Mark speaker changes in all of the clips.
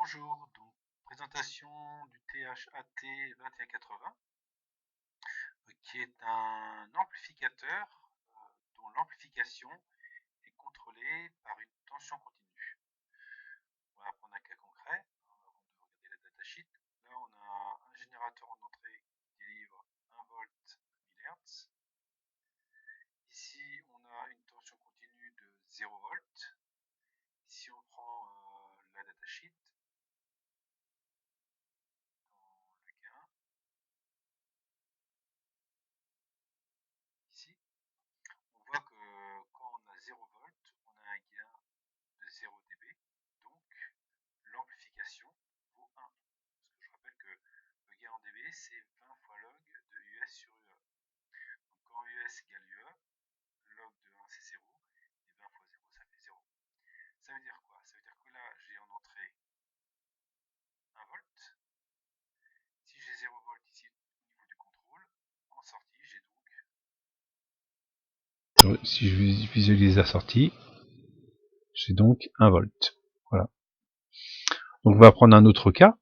Speaker 1: Bonjour, donc présentation du THAT 2180, qui est un amplificateur dont l'amplification est contrôlée par une tension continue. On va prendre un cas concret avant de regarder la datasheet. Là, on a un générateur en entrée qui délivre 1 volt 1000 Hz. Ici, on a une tension continue de 0 volt. Si on prend la datasheet, dans le gain, ici, on voit que quand on a 0 volt, on a un gain de 0 dB, donc l'amplification vaut 1. Parce que je rappelle que le gain en dB, c'est 20 fois log de US sur UE. Donc quand US égale UE, log de 1 c'est 0, et 20 fois 0 ça fait 0. Ça veut dire quoi? Ça veut dire que là, j'ai en entrée 1 volt. Si j'ai 0 volt ici au niveau du contrôle, en sortie, j'ai donc... Si je visualise la sortie, j'ai donc 1 volt. Voilà. Donc on va prendre un autre cas.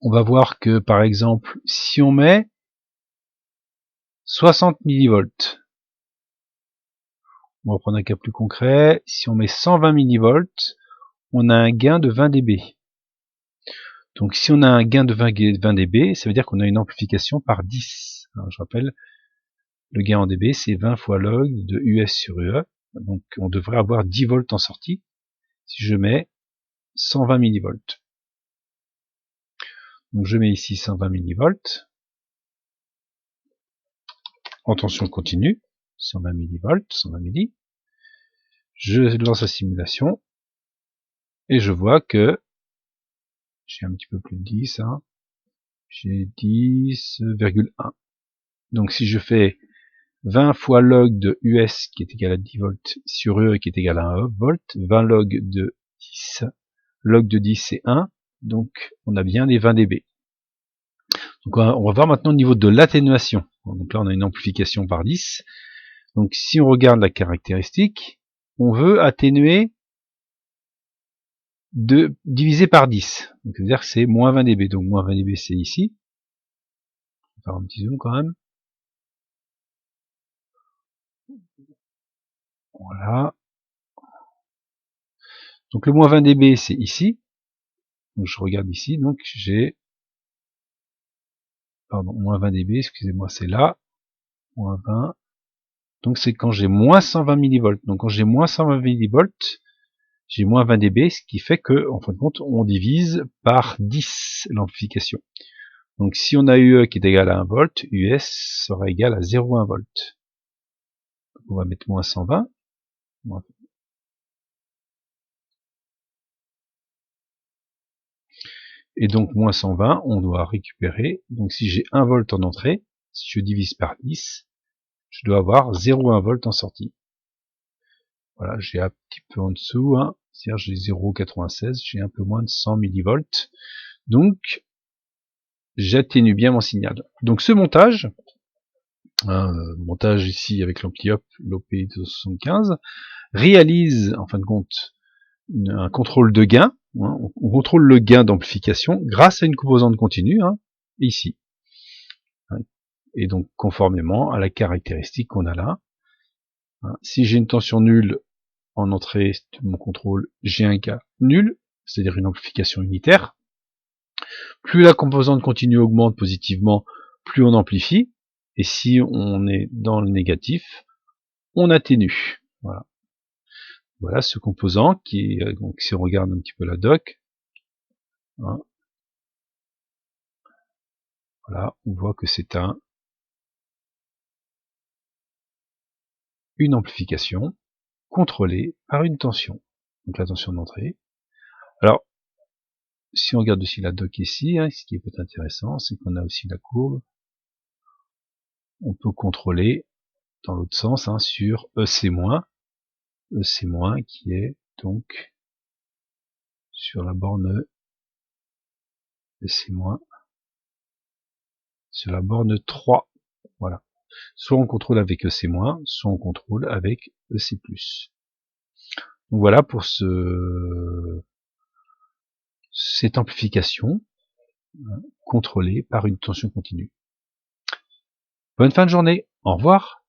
Speaker 1: On va voir que par exemple, si on met 60 millivolts, on va prendre un cas plus concret, si on met 120 millivolts, on a un gain de 20 dB. Donc si on a un gain de 20 dB, ça veut dire qu'on a une amplification par 10. Alors, je rappelle, le gain en dB, c'est 20 fois log de US sur UE. Donc on devrait avoir 10 volts en sortie si je mets 120 millivolts. Donc je mets ici 120 millivolts en tension continue, 120 millivolts, 120 milli. Je lance la simulation et je vois que j'ai un petit peu plus de 10, hein, j'ai 10,1. Donc si je fais 20 fois log de US qui est égal à 10 volts sur UE qui est égal à 1 volt, 20 log de 10, log de 10 c'est 1, donc on a bien les 20 dB. Donc on va voir maintenant au niveau de l'atténuation. Donc là on a une amplification par 10. Donc si on regarde la caractéristique, on veut atténuer divisé par 10. Donc c'est-à-dire que c'est moins 20 dB. Donc moins 20 dB c'est ici. Je vais faire un petit zoom quand même. Voilà. Donc le moins 20 dB c'est ici. Donc je regarde ici, donc j'ai, pardon, moins 20 dB, excusez-moi, c'est là, moins 20, donc c'est quand j'ai moins 120 millivolts. Donc quand j'ai moins 120 millivolts, j'ai moins 20 dB, ce qui fait que, en fin de compte, on divise par 10 l'amplification. Donc si on a UE qui est égal à 1 volt, US sera égal à 0,1 volt. On va mettre moins 120. Et donc moins 120, on doit récupérer. Donc si j'ai 1 volt en entrée, si je divise par 10, je dois avoir 0,1 volt en sortie. Voilà, j'ai un petit peu en dessous, hein, c'est-à-dire j'ai 0,96, j'ai un peu moins de 100 millivolts. Donc j'atténue bien mon signal. Donc ce montage, montage ici avec l'ampli l'OP275, réalise en fin de compte un contrôle de gain. Hein, on contrôle le gain d'amplification grâce à une composante continue, hein, ici. Hein, et donc conformément à la caractéristique qu'on a là. Hein, si j'ai une tension nulle en entrée de mon contrôle, j'ai un gain nul, c'est-à-dire une amplification unitaire. Plus la composante continue augmente positivement, plus on amplifie. Et si on est dans le négatif, on atténue. Voilà. Voilà ce composant qui est, donc si on regarde un petit peu la doc, hein, voilà, on voit que c'est une amplification contrôlée par une tension. Donc la tension d'entrée. Alors, si on regarde aussi la doc ici, hein, ce qui est peut-être intéressant, c'est qu'on a aussi la courbe. On peut contrôler dans l'autre sens, hein, sur EC-, EC- qui est donc sur la borne EC-, sur la borne 3. Voilà. Soit on contrôle avec EC-, soit on contrôle avec EC+. Donc voilà pour ce cette amplification contrôlée par une tension continue. Bonne fin de journée, au revoir.